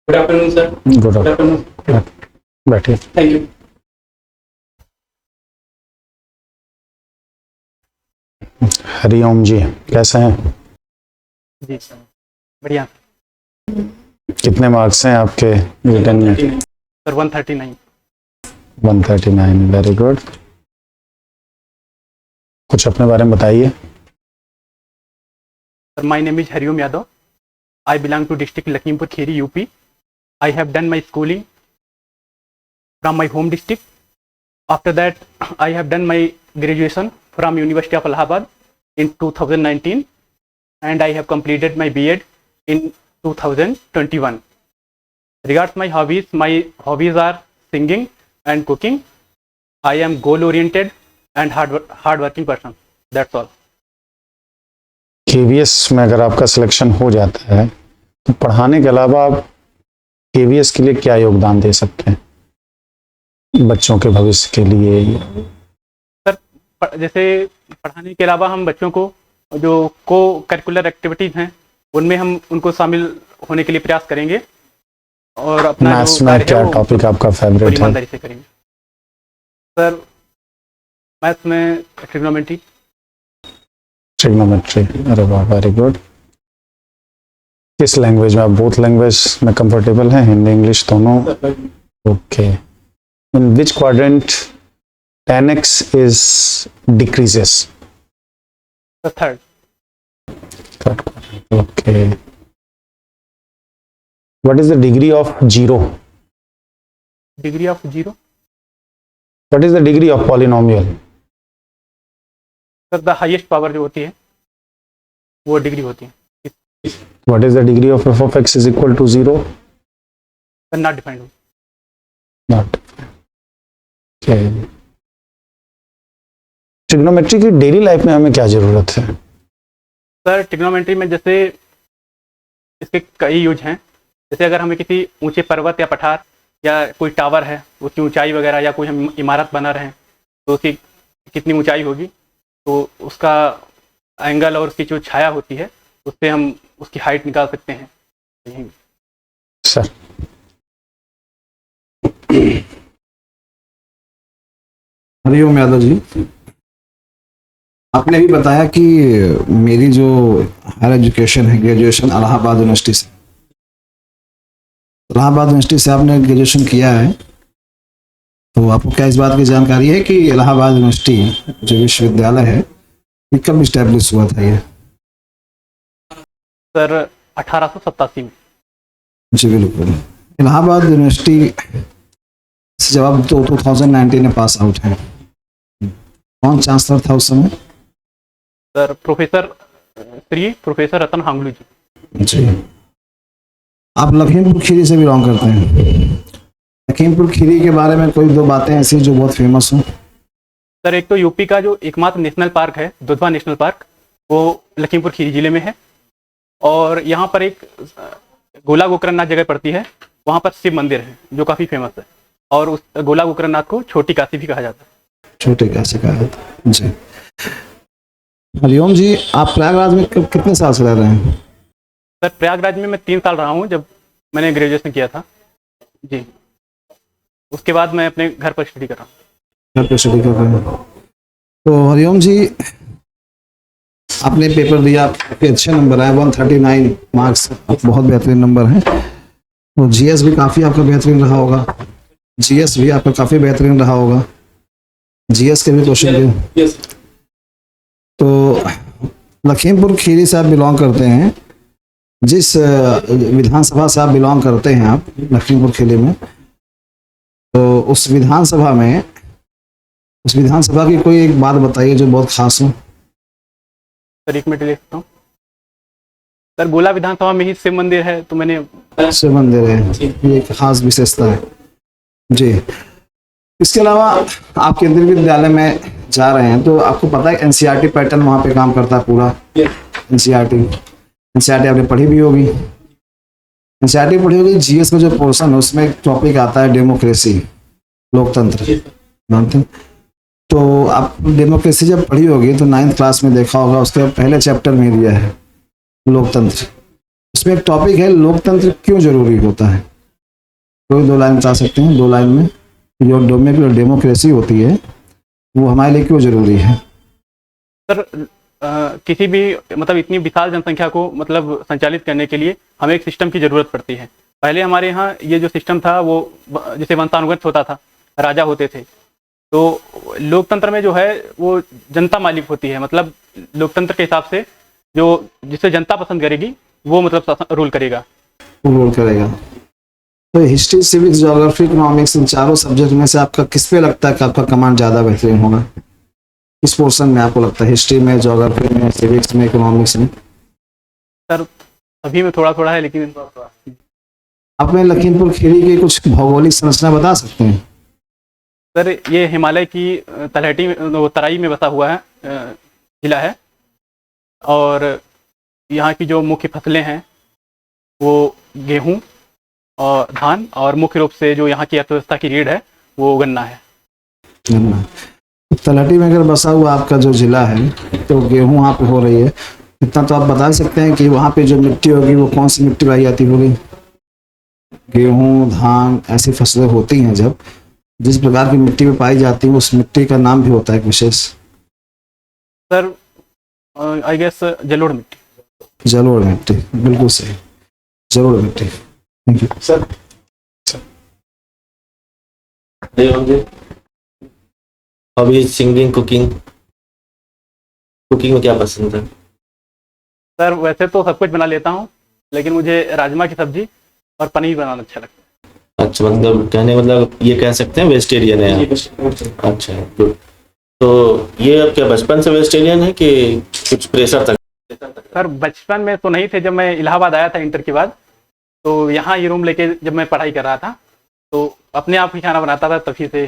Good afternoon sir. Good afternoon, बैठिए। Thank you. Hariom ji, कैसे हैं? जी सर, बढ़िया कितने मार्क्स हैं आपके रिटर्न में? सर। 139। 139, very good. कुछ अपने बारे में बताइए। Sir, my name is Hariom Yadav. I belong to district Lakhimpur Kheri, UP. I have done my schooling from my home district. After that, I have done my graduation from University of Allahabad in 2019, and I have completed my B.Ed in 2021. Regards my hobbies are singing and cooking. I am goal-oriented and hardworking person. That's all. KVS में अगर आपका selection हो जाता है तो पढ़ाने के अलावा आप केवीएस के लिए क्या योगदान दे सकते हैं बच्चों के भविष्य के लिए? सर, जैसे पढ़ाने के अलावा हम बच्चों को जो को करिकुलर एक्टिविटीज़ हैं उनमें हम उनको शामिल होने के लिए प्रयास करेंगे और अपना मैथ्स जो में कार्य है क्या वो टॉपिक आपका बड़ी फेवरेट है? ईमानदारी से करेंगे। सर, मैथ्स में ट्रिग्नोमेट्री। ट्रिग्नोमेट्री, अरे वाह, वेरी गुड। किस लैंग्वेज में आप बोथ लैंग्वेज में कंफर्टेबल हैं, हिंदी इंग्लिश दोनों? Okay. In which quadrant 10x is decreases? The third. Third quadrant, okay. What is the degree of 0? Degree of 0. What is the degree of polynomial? Sir, the highest power जो होती है वो degree होती है। What is the degree of f of x is equal to 0? Sir, not defined. Not. Okay. Trigonometry की daily life में हमें क्या जरूरत है? सर, ट्रिग्नोमेट्री में जैसे इसके कई यूज हैं। जैसे अगर हमें किसी ऊंचे पर्वत या पठार या कोई टावर है उसकी ऊंचाई वगैरह, या कोई हम इमारत बना रहे हैं तो उसकी कितनी ऊंचाई होगी, तो उसका एंगल और उसकी जो छाया होती है उससे हम उसकी हाइट निकाल सकते हैं। सर, हरिओम यादव जी, आपने भी बताया कि मेरी जो हायर एजुकेशन है, ग्रेजुएशन इलाहाबाद यूनिवर्सिटी से। इलाहाबाद यूनिवर्सिटी से आपने ग्रेजुएशन किया है, तो आपको क्या इस बात की जानकारी है कि इलाहाबाद यूनिवर्सिटी जो विश्वविद्यालय है ये कब इस्टेब्लिश हुआ था? ये सर, 1887 में। जी बिल्कुल। इलाहाबाद यूनिवर्सिटी से जब आप 2019 में पास आउट हैं, कौन चांसलर था उस समय? सर, प्रोफेसर रतन हांगलू जी। जी। आप लखीमपुर खीरी से बिलोंग करते हैं। लखीमपुर खीरी के बारे में कोई दो बातें ऐसी जो बहुत फेमस हो? सर, एक तो यूपी का जो एकमात्र नेशनल पार्क है, दुधवा नेशनल पार्क, वो लखीमपुर खीरी जिले में है। और यहाँ पर एक गोला गोकरणनाथ जगह पड़ती है, वहाँ पर शिव मंदिर है जो काफ़ी फेमस है, और उस गोला गोकरणनाथ को छोटी काशी भी कहा जाता है। छोटे काशी कहा जाता है जी। हरिओम जी, आप प्रयागराज में कितने साल से रह रहे हैं? सर, प्रयागराज में मैं 3 साल रहा हूँ जब मैंने ग्रेजुएशन किया था जी। उसके बाद मैं अपने घर पर स्टडी कर रहा हूँ। घर पे स्टडी कर रहे हैं। तो हरिओम जी, आपने पेपर दिया, आपके अच्छे नंबर आए, 139 मार्क्स, बहुत बेहतरीन नंबर हैं। तो जीएस भी काफ़ी आपका बेहतरीन रहा होगा। जीएस भी आपका काफ़ी बेहतरीन रहा होगा। जीएस के भी क्वेश्चन थे। तो लखीमपुर खीरी से आप बिलोंग करते हैं, जिस विधानसभा से आप बिलोंग करते हैं, आप लखीमपुर खीरी में, तो उस विधानसभा की कोई एक बात बताइए जो बहुत खास हो। सर, 1 मिनट ले सकता हूँ। सर, गोला विधानसभा में ही शिव मंदिर है, तो मैंने शिव मंदिर है, ये एक खास विशेषता है जी। इसके अलावा आप केंद्रीय विद्यालय में जा रहे हैं, तो आपको पता है एनसीईआरटी पैटर्न वहाँ पे काम करता है पूरा। एनसीईआरटी आपने पढ़ी भी होगी। एनसीईआरटी पढ़ी होगी। जीएस का जो पोर्शन है उसमें एक टॉपिक आता है डेमोक्रेसी, लोकतंत्र, जानते हैं? तो आप डेमोक्रेसी जब पढ़ी होगी तो 9th क्लास में देखा होगा, उसके पहले चैप्टर में दिया है लोकतंत्र। उसमें एक टॉपिक है लोकतंत्र क्यों जरूरी होता है। कोई 2 लाइन बता सकते हैं 2 लाइन में जो डेमोक्रेसी होती है वो हमारे लिए क्यों जरूरी है? सर किसी भी मतलब इतनी विशाल जनसंख्या को मतलब संचालित करने के लिए हमें एक सिस्टम की ज़रूरत पड़ती है। पहले हमारे यहाँ ये जो सिस्टम था वो जैसे वंशानुगत होता था, राजा होते थे। तो लोकतंत्र में जो है वो जनता मालिक होती है, मतलब लोकतंत्र के हिसाब से जो जिसे जनता पसंद करेगी वो मतलब रूल करेगा। रोल करेगा। तो हिस्ट्री, सिविक्स, ज्योग्राफी, इकोनॉमिक्स, इन चारों सब्जेक्ट में से आपका किस पे लगता है कि आपका कमांड ज़्यादा बेहतरीन होगा? किस पोर्शन में आपको लगता है, हिस्ट्री में, ज्योग्राफी में, सिविक्स में, इकोनॉमिक्स में? सर सभी में थोड़ा थोड़ा है, लेकिन आपने लखीमपुर खीरी की कुछ भौगोलिक संरचना बता सकते हैं? सर ये हिमालय की तलहटी में, वो तराई में बसा हुआ है जिला है, और यहाँ की जो मुख्य फसलें हैं वो गेहूँ और धान, और मुख्य रूप से जो यहाँ की अर्थव्यवस्था की रीढ़ है वो गन्ना है। गन्ना। तलहटी में अगर बसा हुआ आपका जो जिला है तो गेहूँ वहाँ पे हो रही है, इतना तो आप बता सकते हैं कि वहाँ पे जो मिट्टी होगी वो कौन सी मिट्टी पाई जाती होगी? गेहूँ, धान ऐसी फसलें होती हैं, जब जिस प्रकार की मिट्टी में पाई जाती है उस मिट्टी का नाम भी होता है एक विशेष। सर आई गेस जलोढ़ मिट्टी। जलोढ़ मिट्टी, बिल्कुल सही, जलोढ़ मिट्टी। Thank you sir. Hobby singing, cooking. Cooking में क्या पसंद है? सर वैसे तो सब कुछ बना लेता हूँ, लेकिन मुझे राजमा की सब्जी और पनीर बनाना अच्छा लगता है। अच्छा, मतलब कहने मतलब ये कह सकते हैं वेजिटेरियन है आप? अच्छा, गुड। तो ये अब क्या बचपन से वेजिटेरियन है कि कुछ प्रेशर तक? सर बचपन में तो नहीं थे, जब मैं इलाहाबाद आया था इंटर के बाद, तो यहाँ ये रूम लेके जब मैं पढ़ाई कर रहा था तो अपने आप ही खाना बनाता था, तभी से।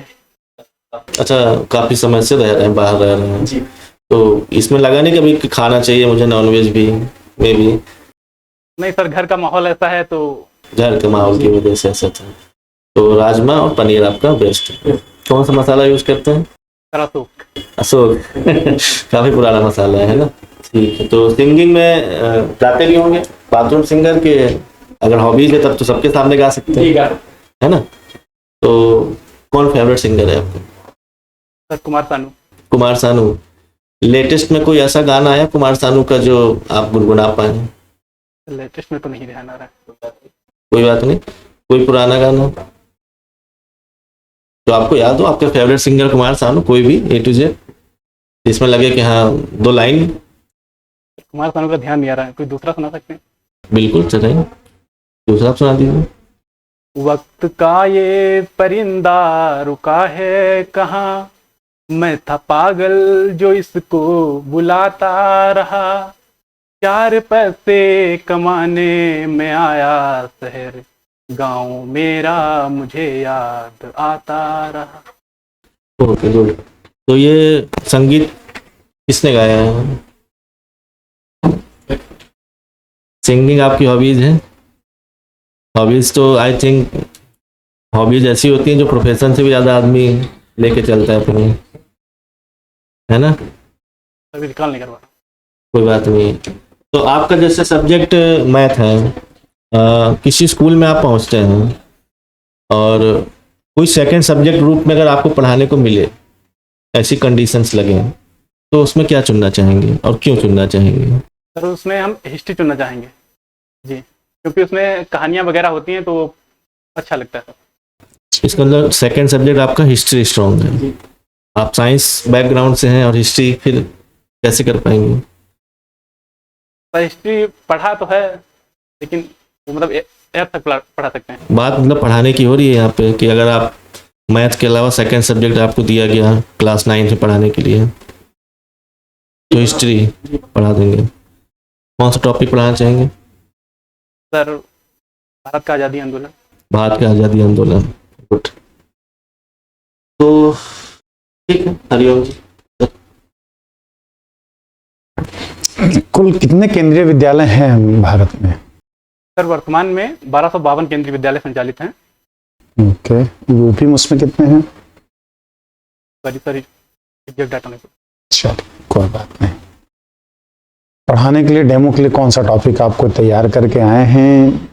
अच्छा, काफी समय से रह रहे हैं, बाहर रह रहे हैं, तो इसमें लगा नहीं कभी कि खाना चाहिए मुझे नॉनवेज भी में भी? नहीं सर, घर का माहौल ऐसा है तो। घर के माहौल की वजह से ऐसा था। तो राजमा और पनीर आपका बेस्ट है। कौन सा मसाला यूज करते हैं? सर अशोक। अशोक काफी पुराना मसाला है ना। ठीक है, तो सिंगिंग में गाते भी होंगे, बाथरूम सिंगर के? अगर हॉबीज है तब तो सबके सामने गा सकते हैं, है ना? तो कौन फेवरेट सिंगर है आपका? सर कुमार सानू। कुमार सानू। लेटेस्ट में कोई ऐसा गाना आया कुमार सानू का जो आप गुनगुना पाए? लेटेस्ट में तो नहीं ध्यान आ रहा है। कोई बात नहीं, कोई पुराना गाना तो आपको याद हो, आपका फेवरेट सिंगर कुमार सानू, कोई भी A to Z इसमें लगे कि हाँ 2 लाइन? कुमार सानू का ध्यान नहीं आ रहा है, कोई दूसरा सुना सकते हैं? बिल्कुल चलेगा, दूसरा आप सुना दीजिए। वक्त का ये परिंदा रुका है कहाँ, मैं था पागल जो इसको बुलाता रहा, 4 पैसे कमाने में आया शहर, गांव मेरा मुझे याद आता रहा। Okay, good. तो ये संगीत किसने गाया है? सिंगिंग आपकी हॉबीज है? हॉबीज तो आई थिंक हॉबीज ऐसी होती हैं जो प्रोफेशन से भी ज़्यादा आदमी लेके चलता है अपनी, है ना? अभी निकाल नहीं करवा। कोई बात नहीं। तो आपका जैसे सब्जेक्ट मैथ है, किसी स्कूल में आप पहुंचते हैं और कोई सेकंड सब्जेक्ट रूप में अगर आपको पढ़ाने को मिले, ऐसी कंडीशंस लगे, तो उसमें क्या चुनना चाहेंगे और क्यों चुनना चाहेंगे? सर उसमें हम हिस्ट्री चुनना चाहेंगे जी, क्योंकि उसमें कहानियाँ वगैरह होती हैं तो अच्छा लगता है। इसका मतलब सेकंड सब्जेक्ट आपका हिस्ट्री स्ट्रॉन्ग है। आप साइंस बैकग्राउंड से हैं और हिस्ट्री फिर कैसे कर पाएंगे? सर हिस्ट्री पढ़ा तो है, लेकिन वो मतलब 8th तक पढ़ा सकते हैं। बात मतलब पढ़ाने की हो रही है यहाँ पे कि अगर आप मैथ के अलावा सेकंड सब्जेक्ट आपको दिया गया क्लास 9 में पढ़ाने के लिए, तो हिस्ट्री पढ़ा देंगे। कौन सा टॉपिक पढ़ाना चाहेंगे? सर भारत का आज़ादी आंदोलन। भारत का आज़ादी आंदोलन, गुड। तो ठीक है, हरिओम जी। कुल कितने केंद्रीय विद्यालय हैं भारत में? सर वर्तमान में 1252 केंद्रीय विद्यालय संचालित हैं। ओके, यूपी में उसमें कितने हैं? सर एग्जैक्ट डाटा नहीं। चलो कोई बात नहीं। पढ़ाने के लिए, डेमो के लिए कौन सा टॉपिक आपको तैयार करके आए हैं?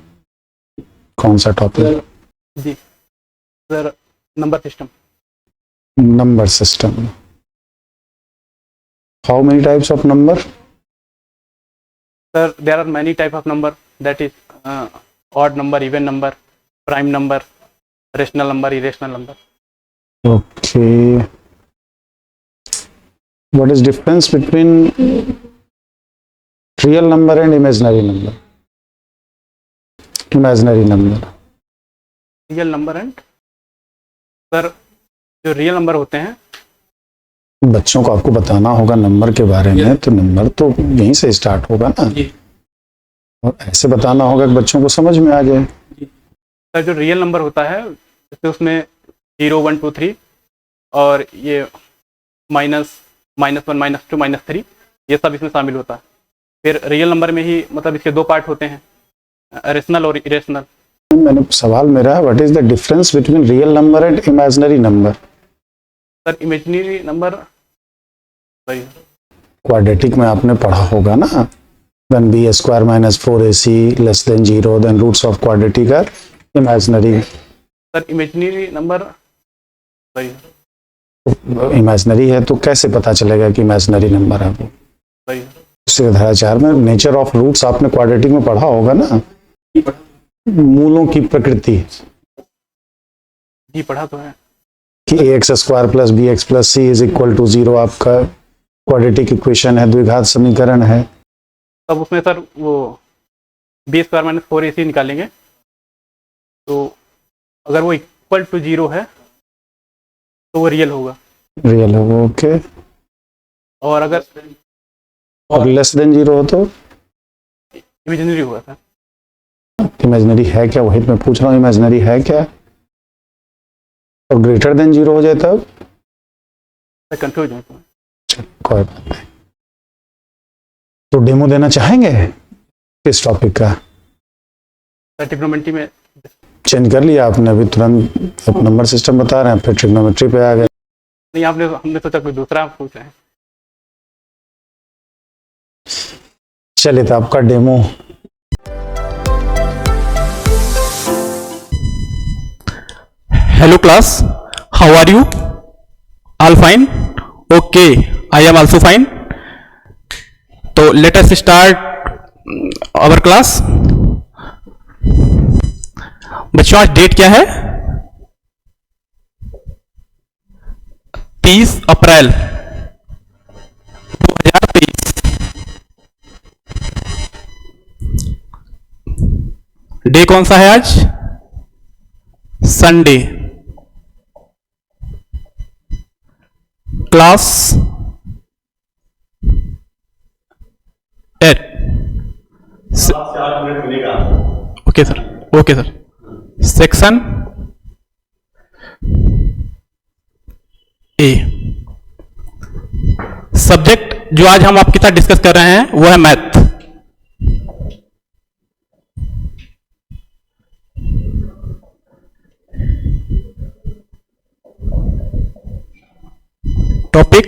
कौन सा टॉपिक? जी sir, number system. Number system. How many types of number? Sir, there are many type of number, that is odd number, even number, prime number, rational number, irrational number. Okay. What is difference between real number and imaginary number? Imaginary number. Real number and sir, जो real number होते हैं, बच्चों को आपको बताना होगा number के बारे में, तो नंबर तो यहीं से स्टार्ट होगा ना, जी और ऐसे बताना होगा कि बच्चों को समझ में आ जाए। सर, जो रियल नंबर होता है जैसे उसमें 0, 1, 2, 3 और ये -1, -2, -3 ये सब इसमें शामिल होता है। फिर रियल नंबर में ही मतलब इसके दो पार्ट होते हैं, रेशनल और इरेशनल। मैंने सवाल मेरा, what is the difference between real number and imaginary number? Sir, imaginary number quadratic में आपने पढ़ा होगा ना, when b square minus 4ac less than 0, then roots of quadratic are imaginary. Sir, imaginary number imaginary है तो कैसे पता चलेगा कि इमेजिनरी नंबर है वो? उससे धाराचार में नेचर ऑफ रूट्स आपने क्वाड्रेटिक में पढ़ा होगा ना, मूलों की प्रकृति, जी पढ़ा तो है कि ax square plus b x plus c is equal to 0 आपका क्वाड्रेटिक इक्वेशन है, द्विघात समीकरण है। तब उसमें सर वो b² - 4ac निकालेंगे, तो अगर वो इक्वल टू 0 है तो वो रियल होगा, रियल होगा, ओके। और अगर और लेस देन 0 हो तो इमेजिनरी होगा सर। इमेजिनरी है क्या, वही मैं पूछ रहा हूँ, इमेजिनरी है क्या? और ग्रेटर देन 0 हो जाए तब? सर कंफ्यूज हूँ इसमें। कोई बात नहीं, तो डेमो देना चाहेंगे इस टॉपिक का? सर, ट्रिग्नोमेट्री में चेंज कर लिया आपने अभी तुरंत, आप नंबर सिस्टम बता रहे हैं फिर ट्रिग्नोमेट्री पे आ गए। नहीं, हमने सोचा कोई दूसरा पूछ रहे हैं। चलिए तो आपका demo. Hello class, how are you? All fine? Okay, I am also fine. So let us start our class. बच्चों, आज डेट क्या है? 30 अप्रैल 2023। डे कौन सा है आज? Sunday. Class 8। Okay sir, okay sir. Section A. Subject जो आज हम आपके साथ डिस्कस कर रहे हैं वो है math. Topic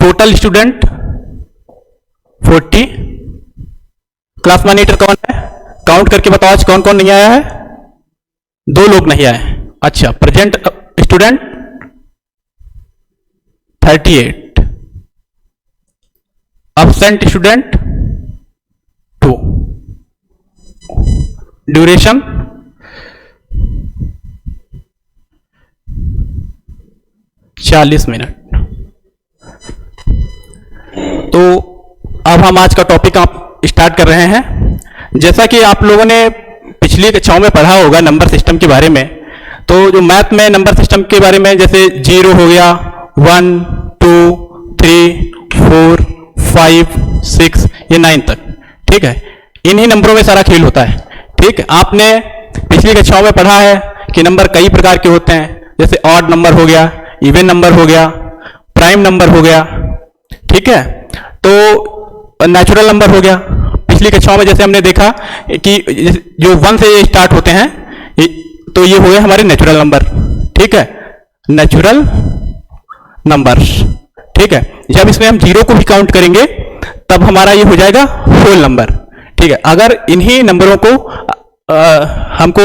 total student 40। Class monitor कौन है? काउंट करके बताओ आज कौन कौन नहीं आया है? 2 लोग नहीं आए। अच्छा, present student 38, absent student 2, duration 40 minute. तो अब हम आज का टॉपिक आप स्टार्ट कर रहे हैं। जैसा कि आप लोगों ने पिछली कक्षाओं में पढ़ा होगा नंबर सिस्टम के बारे में, तो जो मैथ में नंबर सिस्टम के बारे में जैसे 0 हो गया, 1, 2, 3, 4, 5, 6 ये 9 तक, ठीक है। इन्हीं नंबरों में सारा खेल होता है, ठीक। आपने पिछली कक्षाओं में पढ़ा है कि नंबर कई प्रकार के होते हैं, जैसे ऑड नंबर हो गया, इवन नंबर हो गया, प्राइम नंबर हो गया, ठीक है। तो नेचुरल नंबर हो गया। पिछली कक्षाओं में जैसे हमने देखा कि जो 1 से स्टार्ट होते हैं तो ये हो गए हमारे नेचुरल नंबर, ठीक है, नेचुरल नंबर्स, ठीक है। जब इसमें हम 0 को भी काउंट करेंगे तब हमारा ये हो जाएगा होल नंबर, ठीक है, अगर इन्हीं नंबरों को हमको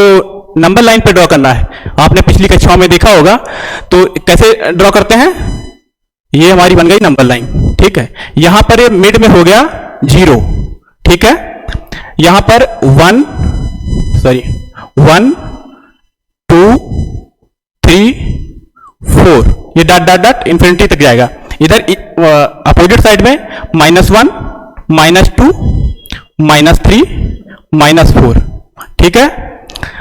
नंबर लाइन पे ड्रॉ करना है, आपने पिछली कक्षाओं में देखा होगा, तो कैसे ड्रॉ करते हैं? ये हमारी बन गई नंबर लाइन। ठीक है, यहां पर ये मिड में हो गया 0, ठीक है, यहां पर 1 2 3 4, ये डॉट डॉट डॉट इंफिनिटी तक जाएगा। इधर अपोजिट साइड में -1 -2 -3 -4, ठीक है।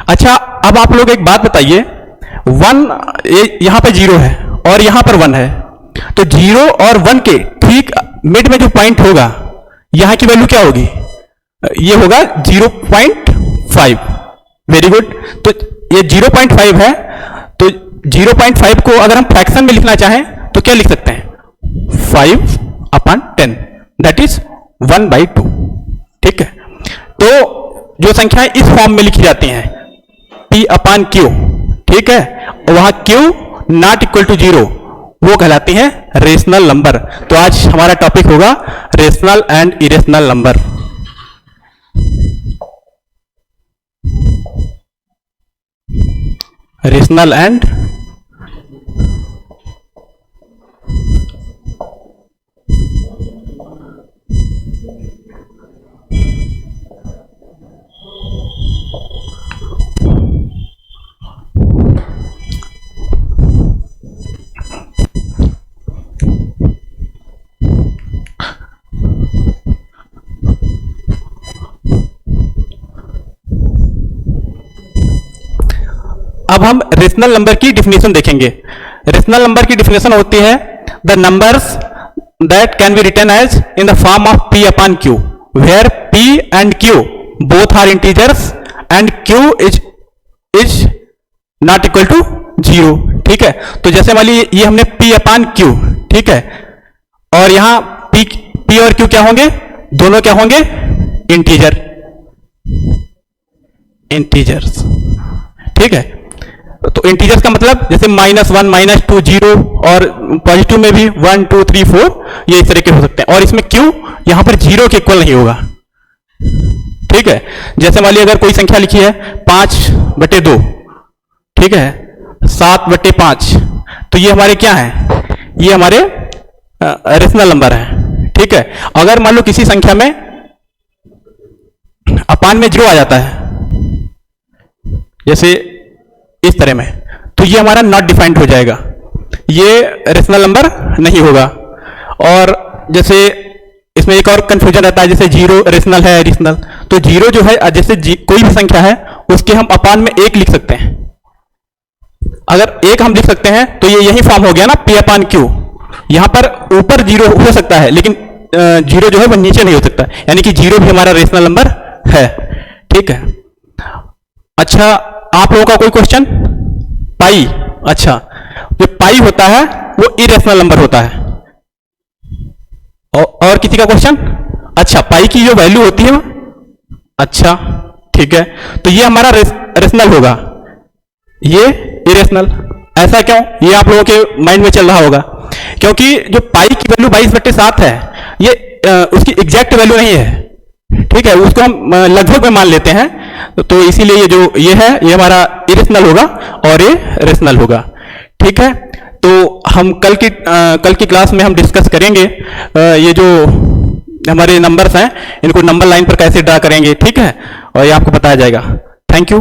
अच्छा, अब आप लोग एक बात बताइए, 1 यहां पे 0 है और यहां पर 1 है, तो 0 और 1 के ठीक मिड में जो पॉइंट होगा, यहां की वैल्यू क्या होगी? ये होगा 0.5। Very good. तो ये 0.5 है, तो 0.5 को अगर हम फ्रैक्शन में लिखना चाहें तो क्या लिख सकते हैं? 5/10, दैट इज 1/2। ठीक है, तो जो संख्याएं इस फॉर्म में लिखी जाती हैं P/Q, ठीक है, वहां Q नॉट इक्वल टू 0, वो कहलाती हैं रेशनल नंबर। तो आज हमारा टॉपिक होगा rational and irrational number. Rational and अब हम रेशनल नंबर की डिफिनेशन देखेंगे। रेशनल नंबर की डिफिनेशन होती है the numbers that can be written as in the form of P/Q, where P and Q both are integers and Q is not equal to 0। ठीक है, तो जैसे मान लीजिए ये हमने P/Q, ठीक है, और यहां P और Q क्या होंगे? दोनों क्या होंगे? इंटीजर्स। ठीक है, तो इंटीजर्स का मतलब जैसे -1 -2 0, और पॉजिटिव में भी 1 2 3 4, ये इस तरह के हो सकते हैं। और इसमें Q यहां पर 0 के इक्वल नहीं होगा। ठीक है, जैसे मान लीजिए अगर कोई संख्या लिखी है 5/2, ठीक है, 7/5, तो ये हमारे क्या है? ये हमारे रेशनल नंबर है। ठीक है, अगर मान लो किसी संख्या में अपान में 0 आ जाता है, जैसे इस तरह में, तो ये हमारा नॉट डिफाइंड हो जाएगा, ये रेशनल नंबर नहीं होगा। और जैसे इसमें एक और कंफ्यूजन रहता है, जैसे 0 रेशनल है इरेशनल, तो 0 जो है, जैसे कोई भी संख्या है उसके हम अपान में 1 लिख सकते हैं। अगर 1 हम लिख सकते हैं तो ये यही फॉर्म हो गया ना P/Q। यहां पर ऊपर 0 हो सकता है, लेकिन 0 जो है वो नीचे नहीं हो सकता, यानी कि 0 भी हमारा रेशनल नंबर है। ठीक है, अच्छा, आप लोगों का कोई क्वेश्चन? पाई, अच्छा, जो पाई होता है वो इरेशनल नंबर होता है। और किसी का क्वेश्चन? अच्छा, पाई की जो वैल्यू होती है, अच्छा, ठीक है, तो ये हमारा रेशनल होगा, ये इरेशनल। ऐसा क्यों? ये आप लोगों के माइंड में चल रहा होगा, क्योंकि जो पाई की वैल्यू 22/7 है, ये उसकी एग्जैक्ट वैल्यू नहीं है। ठीक है, उसको हम लगभग में मान लेते हैं, तो इसीलिए ये जो ये है, ये हमारा इरेशनल होगा और ये रेशनल होगा। ठीक है, तो हम कल की क्लास में हम डिस्कस करेंगे ये जो हमारे नंबर्स हैं, इनको नंबर लाइन पर कैसे ड्रा करेंगे। ठीक है, और ये आपको बताया जाएगा। Thank you.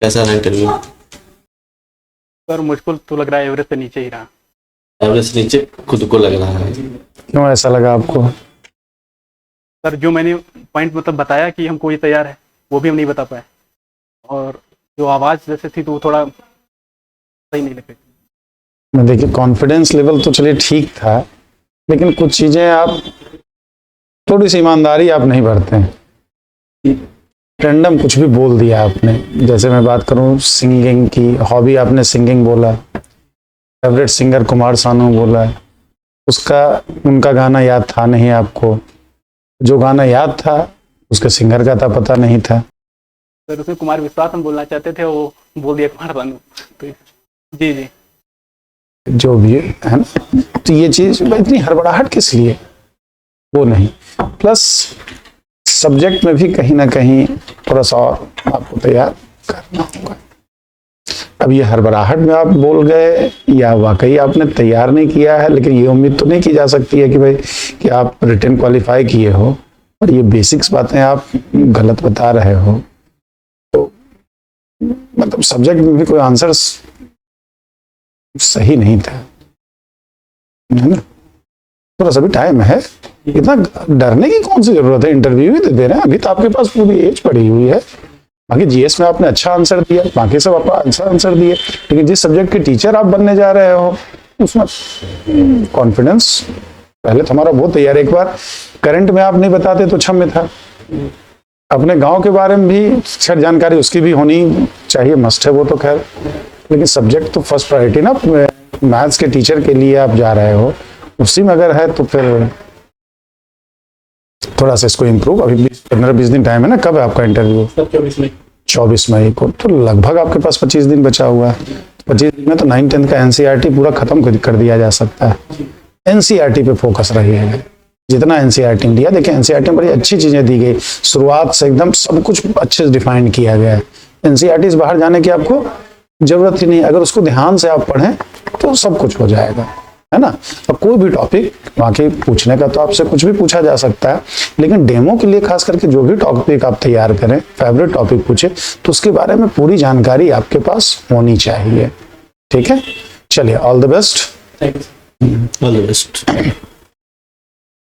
कैसा रहा इंटरव्यू? सर मुझको तो लग रहा है एवरेज से नीचे ही रहा। एवरेज नीचे खुद को लग रहा है? क्यों ऐसा लगा आपको? सर जो मैंने पॉइंट मतलब बताया कि हमको ये तैयार है, वो भी हम नहीं बता पाए, और जो आवाज़ जैसे थी तो वो थोड़ा सही नहीं लग रही। मैं देखिए, कॉन्फिडेंस लेवल तो चलिए ठीक था, लेकिन कुछ चीज़ें आप थोड़ी सी ईमानदारी आप नहीं बरते हैं। रैंडम कुछ भी बोल दिया आपने। जैसे मैं बात करूं सिंगिंग की, हॉबी आपने सिंगिंग बोला, फेवरेट सिंगर कुमार सानू बोला, उनका गाना याद था नहीं आपको, जो गाना याद था उसके सिंगर का था पता नहीं था। सर उसमें कुमार विश्वास हम बोलना चाहते थे, वो बोल दिया कुमार सानू। तो जी जी जो भी है ना, तो ये चीज इतनी हड़बड़ाहट किस लिए, वो नहीं। प्लस सब्जेक्ट में भी कहीं ना कहीं थोड़ा सा और आपको तैयार करना होगा। अब ये हड़बड़ाहट में आप बोल गए या वाकई आपने तैयार नहीं किया है, लेकिन ये उम्मीद तो नहीं की जा सकती है कि भाई कि आप रिटन क्वालिफाई किए हो और ये बेसिक्स बातें आप गलत बता रहे हो। तो मतलब सब्जेक्ट में भी कोई आंसर सही नहीं था, है ना। थोड़ा सा भी टाइम है, इतना डरने की कौन सी जरूरत है, इंटरव्यू ही तो दे रहे हैं, अभी तो आपके पास पूरी एज पड़ी हुई है। बाकी जीएस में आपने अच्छा आंसर दिया, बाकी सब आप अच्छा आंसर दिए, लेकिन जिस सब्जेक्ट के टीचर आप बनने जा रहे हो उसमें कॉन्फिडेंस पहले तो हमारा बहुत तैयार। एक बार करंट में आप नहीं बताते तो क्षम्य था, अपने गांव के बारे में भी खैर जानकारी उसकी भी होनी चाहिए, मस्ट है वो तो खैर, लेकिन सब्जेक्ट तो फर्स्ट प्रायोरिटी ना, मैथ्स के टीचर के लिए आप जा रहे हो, उसी में अगर है तो फिर थोड़ा सा इसको इम्प्रूव। अभी 15-20 दिन टाइम है ना, कब है आपका इंटरव्यू? 24 मई को, तो लगभग आपके पास 25 दिन बचा हुआ है। 25 दिन में तो 9-10 का एनसीईआरटी पूरा खत्म कर दिया जा सकता है। एनसीईआरटी पे फोकस रहिएगा, जितना एनसीईआरटी में दिया। देखिए एनसीईआरटी में बड़ी अच्छी चीजें दी गई, शुरुआत से एकदम सब कुछ अच्छे से डिफाइन किया गया है। एनसीईआरटी से बाहर जाने की आपको जरूरत ही नहीं, अगर उसको ध्यान से आप पढ़ें तो सब कुछ हो जाएगा, है ना। अब कोई भी टॉपिक बाकी पूछने का तो आपसे कुछ भी पूछा जा सकता है, लेकिन डेमो के लिए खास करके जो भी टॉपिक आप तैयार करें, फेवरेट टॉपिक पूछे तो उसके बारे में पूरी जानकारी आपके पास होनी चाहिए। ठीक है, चलिए all the best. All the best.